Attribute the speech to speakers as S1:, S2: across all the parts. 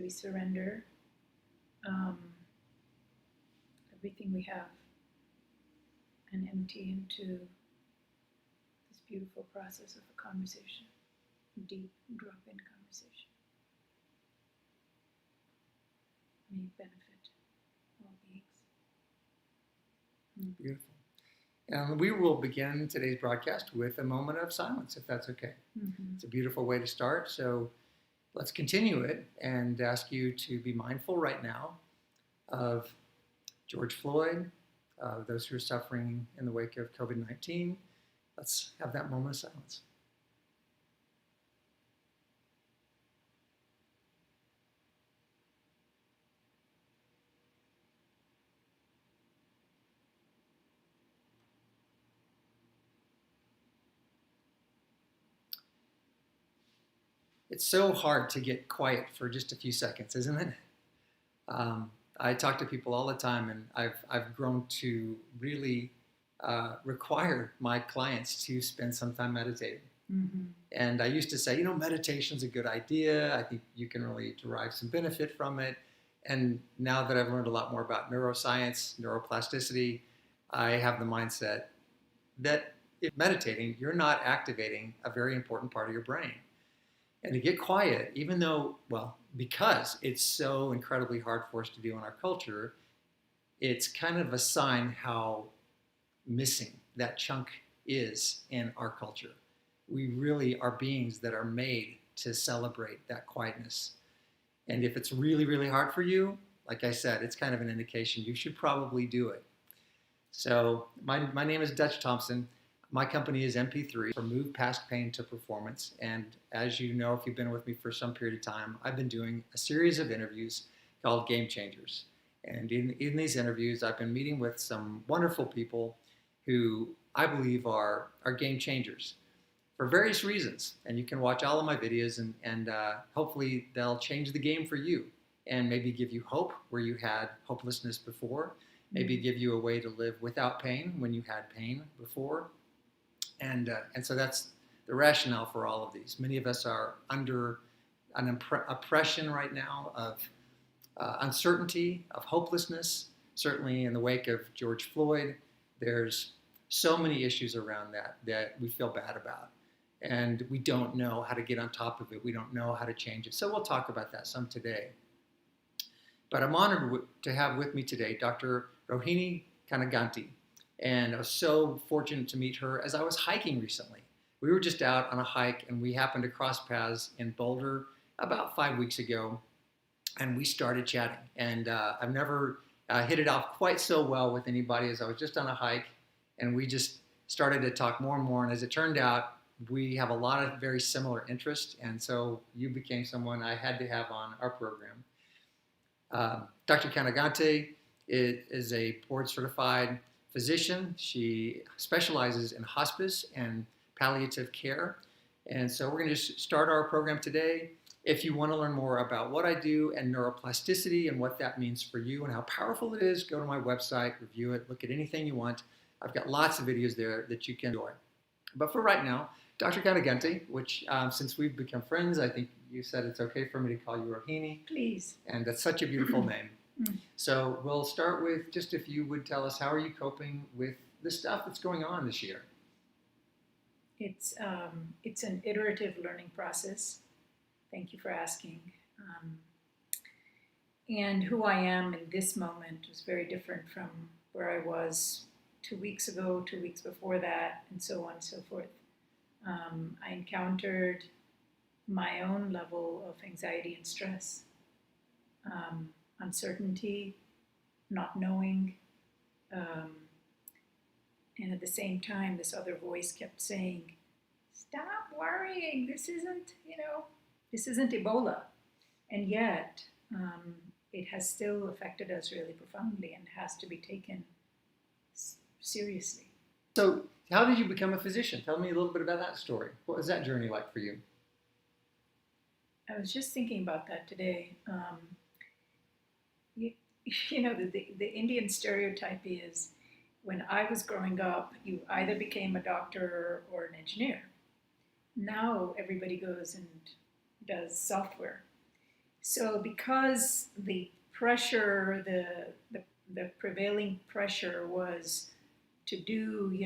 S1: we surrender everything we have and empty into this beautiful process of a conversation, deep drop-in conversation. May it benefit all beings.
S2: Beautiful. And we will begin today's broadcast with a moment of silence, if that's okay.
S1: Mm-hmm.
S2: It's a beautiful way to start, so let's continue it and ask you to be mindful right now of George Floyd, those who are suffering in the wake of COVID-19. Let's have that moment of silence. It's so hard to get quiet for just a few seconds, isn't it? I talk to people all the time, and I've grown to really require my clients to spend some time meditating.
S1: Mm-hmm.
S2: And I used to say, meditation's a good idea. I think you can really derive some benefit from it. And now that I've learned a lot more about neuroscience, neuroplasticity, I have the mindset that if meditating, you're not activating a very important part of your brain. And to get quiet, even though, because it's so incredibly hard for us to do in our culture, it's kind of a sign how missing that chunk is in our culture. We really are beings that are made to celebrate that quietness. And if it's really, really hard for you, like I said, it's kind of an indication you should probably do it. So my name is Dutch Thompson. My company is MP3, for Move Past Pain to Performance. And as you know, if you've been with me for some period of time, I've been doing a series of interviews called Game Changers. And in these interviews, I've been meeting with some wonderful people who I believe are game changers for various reasons. And you can watch all of my videos and hopefully they'll change the game for you and maybe give you hope where you had hopelessness before, maybe give you a way to live without pain when you had pain before. And so that's the rationale for all of these. Many of us are under an oppression right now of uncertainty, of hopelessness. Certainly in the wake of George Floyd, there's so many issues around that we feel bad about. And we don't know how to get on top of it. We don't know how to change it. So we'll talk about that some today. But I'm honored to have with me today Dr. Rohini Kanniganti. And I was so fortunate to meet her as I was hiking recently. We were just out on a hike and we happened to cross paths in Boulder about 5 weeks ago. And we started chatting. And I've never hit it off quite so well with anybody as I was just on a hike. And we just started to talk more and more. And as it turned out, we have a lot of very similar interests. And so you became someone I had to have on our program. Dr. Kanniganti is a board certified physician. She specializes in hospice and palliative care. And so we're going to start our program today. If you want to learn more about what I do and neuroplasticity and what that means for you and how powerful it is, go to my website, review it, look at anything you want. I've got lots of videos there that you can enjoy. But for right now, Dr. Kanniganti, which since we've become friends, I think you said it's okay for me to call you Rohini.
S1: Please.
S2: And that's such a beautiful name. So we'll start with just if you would tell us, how are you coping with the stuff that's going on this year?
S1: It's an iterative learning process. Thank you for asking. And who I am in this moment is very different from where I was 2 weeks ago, 2 weeks before that, and so on and so forth. I encountered my own level of anxiety and stress, uncertainty, not knowing, and at the same time, this other voice kept saying, "Stop worrying. This isn't Ebola," and yet it has still affected us really profoundly and has to be taken seriously.
S2: So, how did you become a physician? Tell me a little bit about that story. What was that journey like for you?
S1: I was just thinking about that today. The Indian stereotype is when I was growing up, you either became a doctor or an engineer. Now everybody goes and does software. So because the pressure, the prevailing pressure was to do,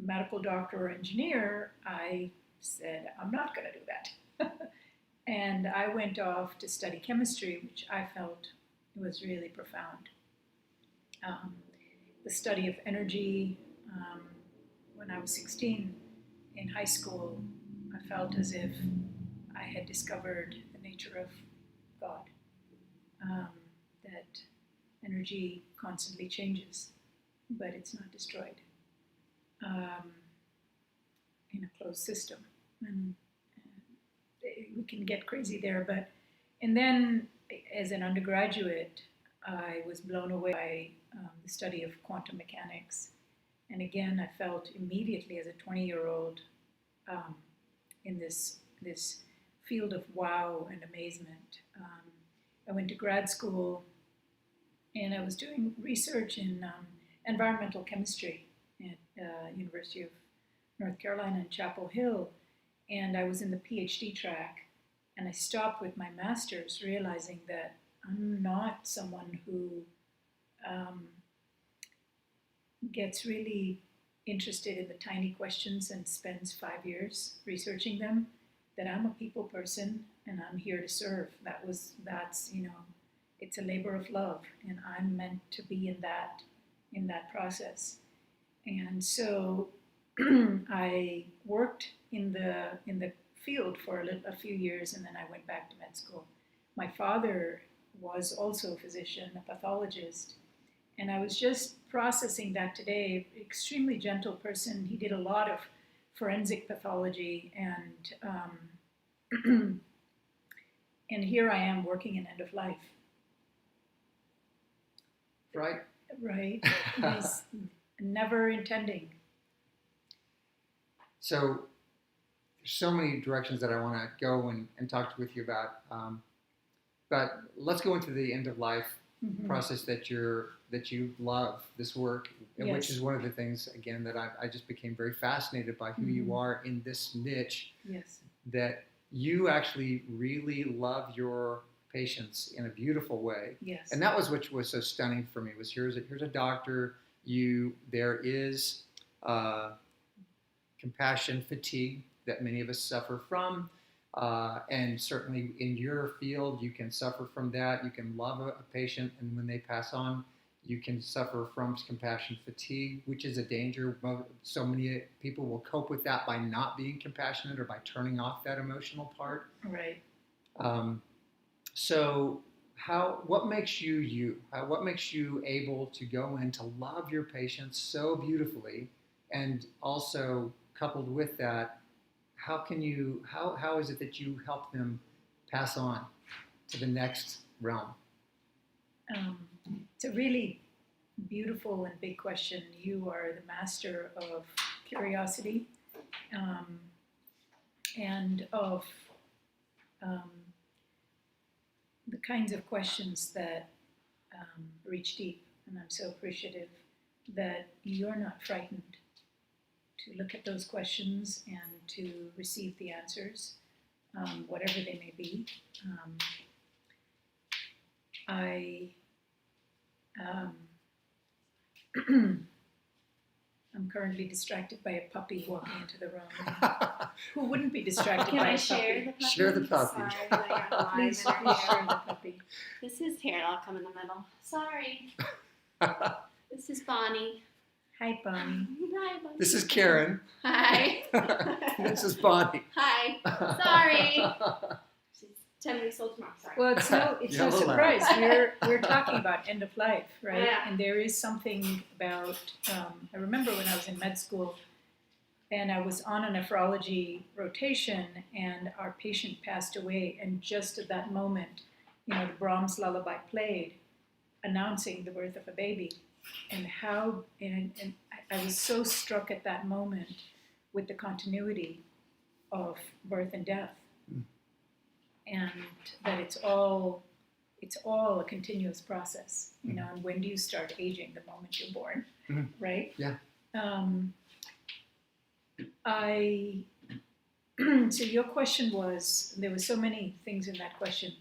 S1: medical doctor or engineer, I said, I'm not going to do that. And I went off to study chemistry, which I felt was really profound. The study of energy. When I was 16 in high school, I felt as if I had discovered the nature of God, that energy constantly changes, but it's not destroyed in a closed system. And we can get crazy there, and then as an undergraduate, I was blown away by the study of quantum mechanics. And again, I felt immediately as a 20-year-old in this field of wow and amazement. I went to grad school, and I was doing research in environmental chemistry at University of North Carolina in Chapel Hill, and I was in the PhD track, and I stopped with my master's, realizing that I'm not someone who gets really interested in the tiny questions and spends 5 years researching them, that I'm a people person and I'm here to serve. That's it's a labor of love, and I'm meant to be in that process. And so I worked in the field for a few years, and then I went back to med school. My father was also a physician, a pathologist, and I was just processing that today. Extremely gentle person. He did a lot of forensic pathology, and and here I am working in end of life.
S2: Right.
S1: Right. He's never intending.
S2: So there's so many directions that I want to go and talk with you about. But let's go into the end of life process that you love, this work,
S1: Yes.
S2: which is one of the things, again, that I just became very fascinated by who you are in this niche.
S1: Yes.
S2: That you actually really love your patients in a beautiful way.
S1: Yes.
S2: And that was what was so stunning for me, was here's a doctor, there is compassion fatigue that many of us suffer from. And certainly in your field, you can suffer from that. You can love a patient, and when they pass on, you can suffer from compassion fatigue, which is a danger. So many people will cope with that by not being compassionate or by turning off that emotional part.
S1: Right.
S2: So what makes you you? What makes you able to go in to love your patients so beautifully, and also coupled with that, how is it that you help them pass on to the next realm?
S1: It's a really beautiful and big question. You are the master of curiosity, and of the kinds of questions that reach deep. And I'm so appreciative that you're not frightened to look at those questions and to receive the answers, whatever they may be. I'm currently distracted by a puppy walking into the room. Who wouldn't be distracted by a puppy?
S3: Share the puppy?
S2: Share the puppy.
S3: Sorry, I got live
S1: Please
S3: in her
S1: share
S3: hair.
S1: the puppy.
S3: This is here. I'll come in the middle. Sorry. This is Bonnie.
S1: Hi, Bonnie.
S3: Hi, Bonnie.
S2: This is Karen.
S3: Hi.
S2: This is Bonnie.
S3: Hi. Sorry. She's 10 weeks old tomorrow. Sorry.
S1: Well, it's no
S2: Yeah, we'll
S1: surprise. We're talking about end of life, right?
S3: Yeah.
S1: And there is something about. I remember when I was in med school, and I was on a nephrology rotation, and our patient passed away, and just at that moment, the Brahms lullaby played, announcing the birth of a baby, and I was so struck at that moment with the continuity of birth and death. And that it's all a continuous process, and when do you start aging? The moment you're born, right?
S2: Yeah.
S1: I So your question was, there were so many things in that question.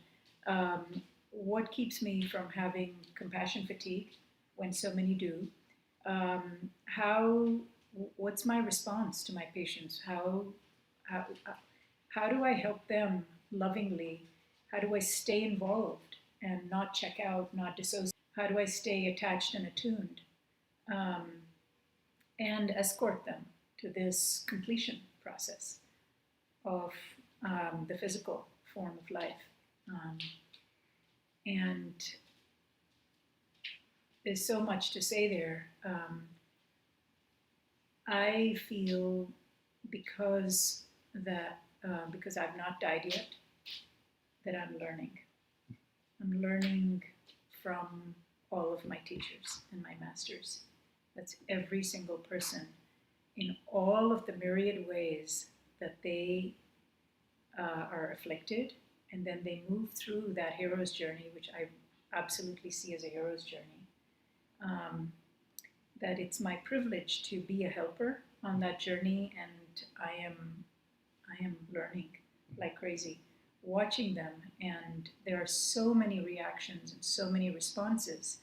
S1: What keeps me from having compassion fatigue when so many do? What's my response to my patients? How, how do I help them lovingly? How do I stay involved and not check out, not dissociate? How do I stay attached and attuned? And escort them to this completion process of the physical form of life. And there's so much to say there. I feel because I've not died yet, that I'm learning. I'm learning from all of my teachers and my masters. That's every single person in all of the myriad ways that they are afflicted, and then they move through that hero's journey, which I absolutely see as a hero's journey. That it's my privilege to be a helper on that journey, and I am learning like crazy, watching them, and there are so many reactions and so many responses.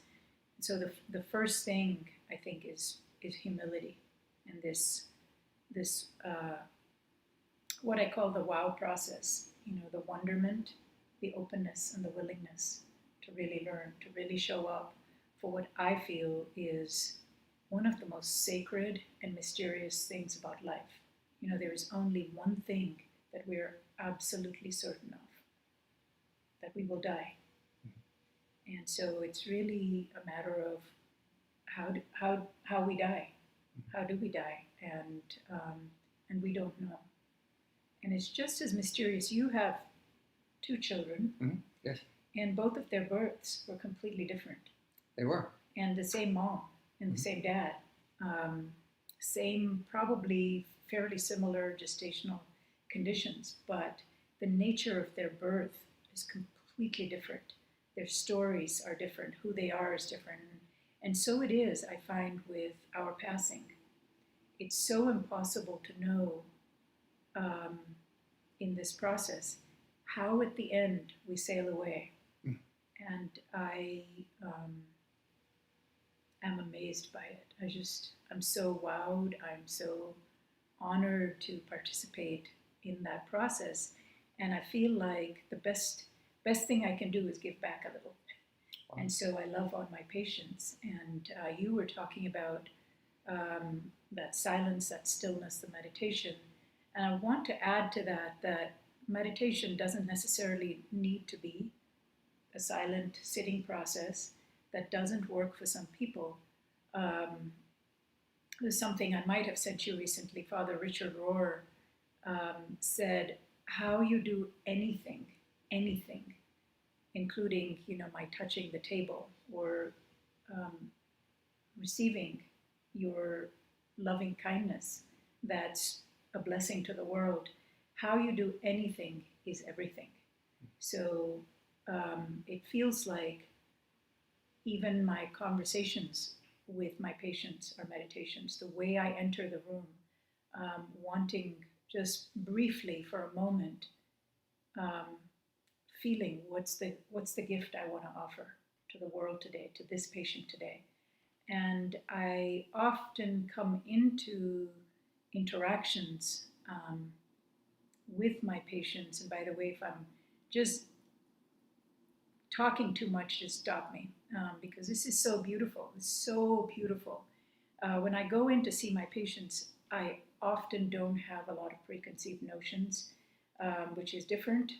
S1: So the first thing I think is humility, and this what I call the wow process. The wonderment, the openness, and the willingness to really learn, to really show up for what I feel is one of the most sacred and mysterious things about life. There is only one thing that we're absolutely certain of, that we will die. And so it's really a matter of how we die. How do we die? And we don't know. And it's just as mysterious. You have 2 children.
S2: Mm-hmm. Yes.
S1: And both of their births were completely different.
S2: They were.
S1: And the same mom and the same dad. Same, probably fairly similar gestational conditions, but the nature of their birth is completely different. Their stories are different. Who they are is different. And so it is, I find, with our passing. It's so impossible to know in this process how at the end we sail away. And I am amazed by it. I'm so wowed. I'm so honored to participate in that process. And I feel like the best thing I can do is give back a little. Wow. And so I love on my patients. And you were talking about that silence, that stillness, the meditation. And I want to add to that meditation doesn't necessarily need to be a silent sitting process. That doesn't work for some people. There's something I might have sent you recently. Father Richard Rohr said, how you do anything, including, my touching the table or receiving your loving kindness, that's a blessing to the world. How you do anything is everything. So it feels like even my conversations with my patients are meditations. The way I enter the room, wanting just briefly for a moment, feeling what's the gift I want to offer to the world today, to this patient today. And I often come into interactions with my patients. And by the way, if I'm just talking too much, just stop me, because this is so beautiful. It's so beautiful. When I go in to see my patients, I often don't have a lot of preconceived notions, which is different,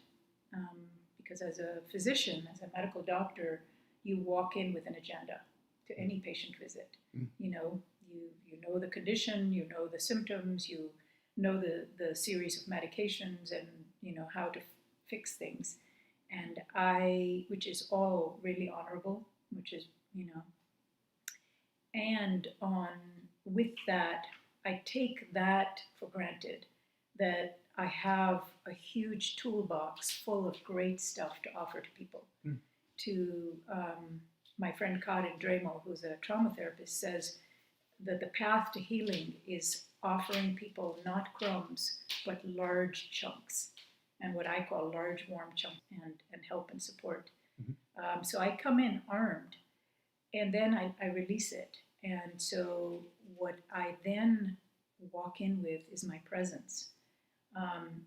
S1: because as a physician, as a medical doctor, you walk in with an agenda to any patient visit. You know the condition, you know the symptoms, you know the series of medications, and how to fix things. And which is all really honorable, which is, and with that, I take that for granted, that I have a huge toolbox full of great stuff to offer to people. To my friend Karin Dremel, who's a trauma therapist, says, that the path to healing is offering people not crumbs, but large chunks, and what I call large warm chunks, and help and support. So I come in armed, and then I release it. And so what I then walk in with is my presence.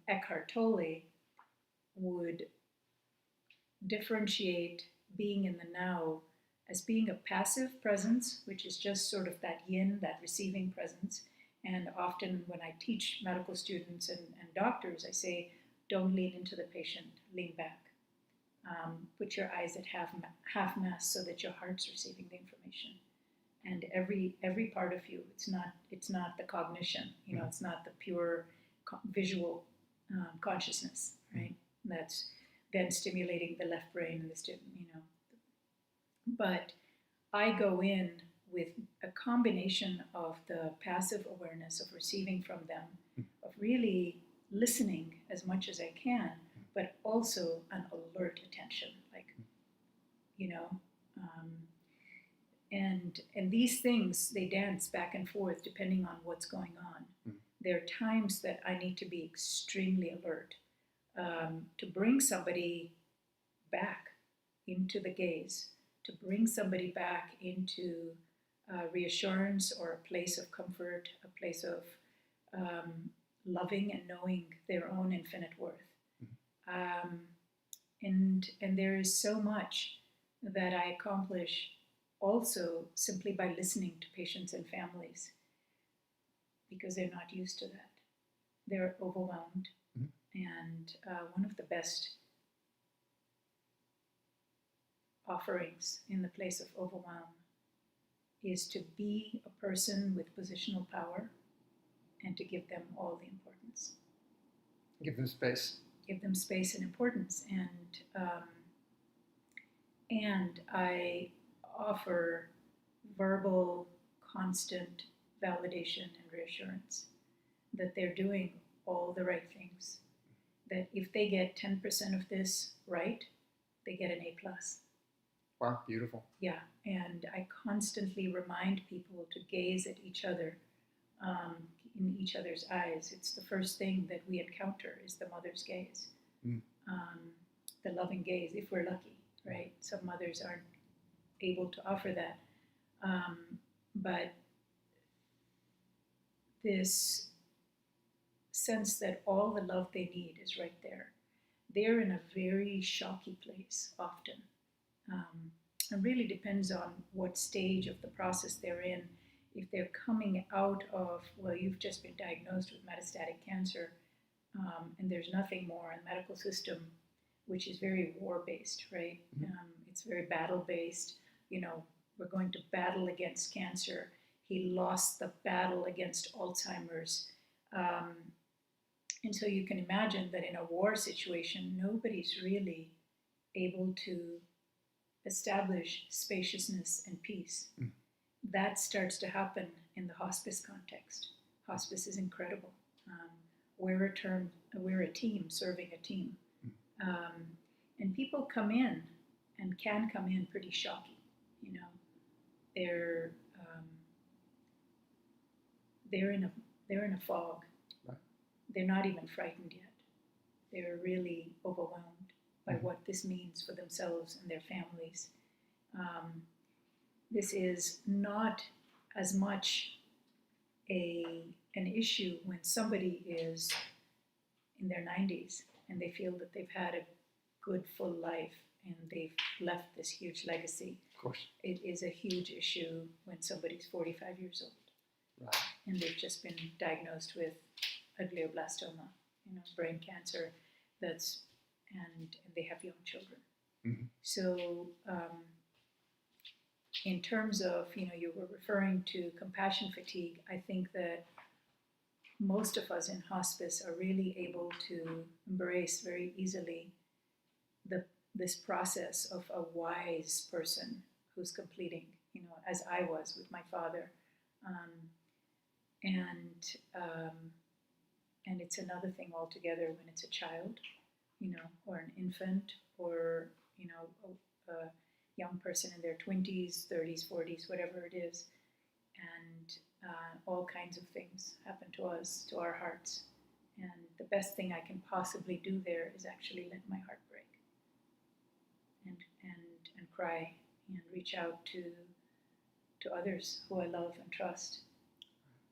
S1: Eckhart Tolle would differentiate being in the now as being a passive presence, which is just sort of that yin, that receiving presence. And often when I teach medical students and doctors, I say, don't lean into the patient, lean back. Put your eyes at half mast so that your heart's receiving the information. And every part of you, it's not the cognition, it's not the pure visual consciousness, right? That's then stimulating the left brain and But I go in with a combination of the passive awareness of receiving from them, of really listening as much as I can, but also an alert attention, and these things, they dance back and forth depending on what's going on. There are times that I need to be extremely alert to bring somebody back into the gaze, to bring somebody back into reassurance or a place of comfort, a place of loving and knowing their own infinite worth. And there is so much that I accomplish also simply by listening to patients and families, because they're not used to that. They're overwhelmed. And one of the best offerings in the place of overwhelm is to be a person with positional power and to give them all the importance.
S2: Give them space.
S1: Give them space and importance. And I offer verbal, constant validation and reassurance that they're doing all the right things. That if they get 10% of this right, they get an A+.
S2: Wow, beautiful.
S1: Yeah, and I constantly remind people to gaze at each other, in each other's eyes. It's the first thing that we encounter is the mother's gaze, the loving gaze, if we're lucky, right? Some mothers aren't able to offer that. But this sense that all the love they need is right there. They're in a very shocky place often. It really depends on what stage of the process they're in. If they're coming out of, well, you've just been diagnosed with metastatic cancer, and there's nothing more in the medical system, which is very war-based, right? It's very battle-based. We're going to battle against cancer. He lost the battle against Alzheimer's. And so you can imagine that in a war situation, nobody's really able to establish spaciousness and peace. That starts to happen in the hospice context. Hospice is incredible. We're a team serving a team. And people come in and can come in pretty shocky. They're in a fog.
S2: Right.
S1: They're not even frightened yet. They're really overwhelmed by what this means for themselves and their families. This is not as much an issue when somebody is in their 90s and they feel that they've had a good, full life and they've left this huge legacy.
S2: Of course.
S1: It is a huge issue when somebody's 45 years old.
S2: Right.
S1: And they've just been diagnosed with a glioblastoma, brain cancer, and they have young children. So in terms of, you were referring to compassion fatigue, I think that most of us in hospice are really able to embrace very easily this process of a wise person who's completing, as I was with my father. And it's another thing altogether when it's a child, or an infant, or, a young person in their 20s, 30s, 40s, whatever it is. and all kinds of things happen to us, to our hearts. And the best thing I can possibly do there is actually let my heart break and cry and reach out to others who I love and trust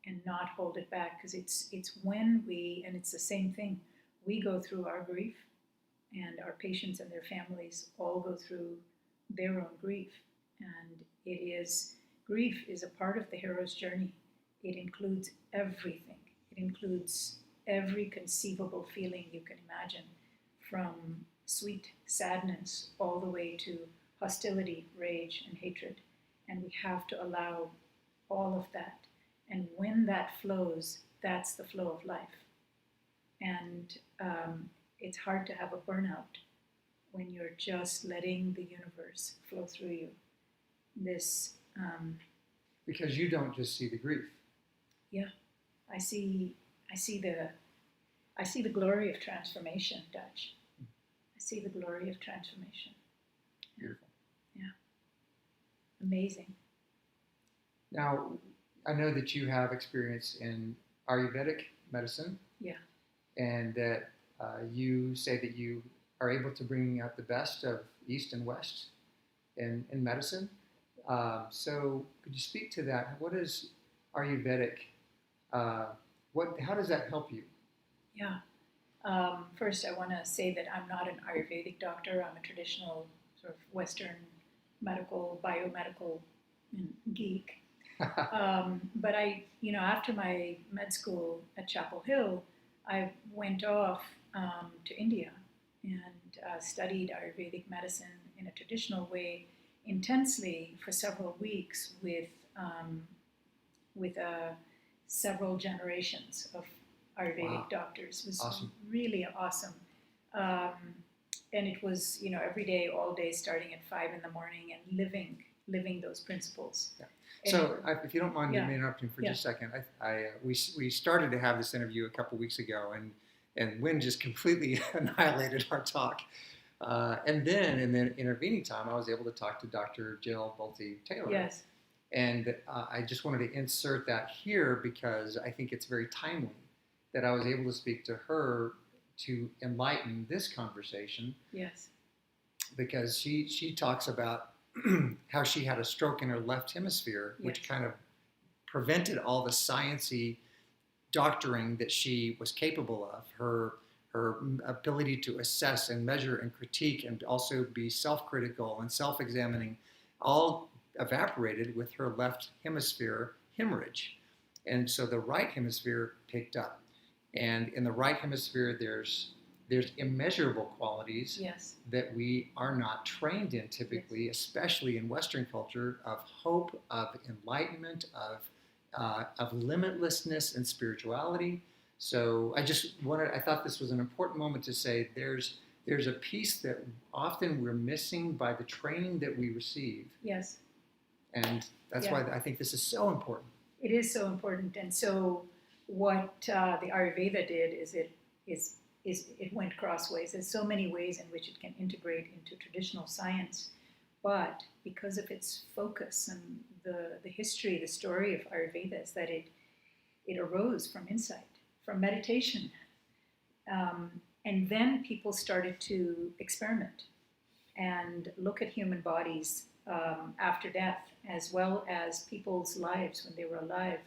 S1: and not hold it back, because it's when we, and it's the same thing, we go through our grief and our patients and their families all go through their own grief. And grief is a part of the hero's journey. It includes everything. It includes every conceivable feeling you can imagine, from sweet sadness all the way to hostility, rage, and hatred. And we have to allow all of that. And when that flows, that's the flow of life. And it's hard to have a burnout when you're just letting the universe flow through you.
S2: Because you don't just see the grief.
S1: Yeah, I see the glory of transformation, Dutch. I see the glory of transformation.
S2: Beautiful.
S1: Yeah. Amazing.
S2: Now, I know that you have experience in Ayurvedic medicine.
S1: Yeah.
S2: And that you say that you are able to bring out the best of East and West in medicine. So could you speak to that? What is Ayurvedic? How does that help you?
S1: Yeah. First, I want to say that I'm not an Ayurvedic doctor. I'm a traditional sort of Western biomedical geek. But after my med school at Chapel Hill, I went off to India and studied Ayurvedic medicine in a traditional way intensely for several weeks with several generations of Ayurvedic doctors. It was
S2: awesome.
S1: Really awesome. And it was, every day, all day, starting at 5 in the morning and living those principles.
S2: Yeah. So, if you don't mind me interrupting for just a second, we started to have this interview a couple weeks ago, and Wynn just completely annihilated our talk. And then in the intervening time, I was able to talk to Dr. Jill Bolte-Taylor.
S1: Yes.
S2: And I just wanted to insert that here because I think it's very timely that I was able to speak to her to enlighten this conversation.
S1: Yes.
S2: Because she talks about how she had a stroke in her left hemisphere, which kind of prevented all the sciencey doctoring that she was capable of. Her ability to assess and measure and critique and also be self-critical and self-examining all evaporated with her left hemisphere hemorrhage. And so the right hemisphere picked up. And in the right hemisphere, there's immeasurable qualities that we are not trained in typically, especially in Western culture, of hope, of enlightenment, of limitlessness and spirituality. So I thought this was an important moment to say there's a piece that often we're missing by the training that we receive.
S1: Yes.
S2: And that's why I think this is so important.
S1: It is so important. And so what the Ayurveda did is it went crossways. There's so many ways in which it can integrate into traditional science. But because of its focus and the history, the story of Ayurveda is that it arose from insight, from meditation. And then people started to experiment and look at human bodies after death, as well as people's lives when they were alive,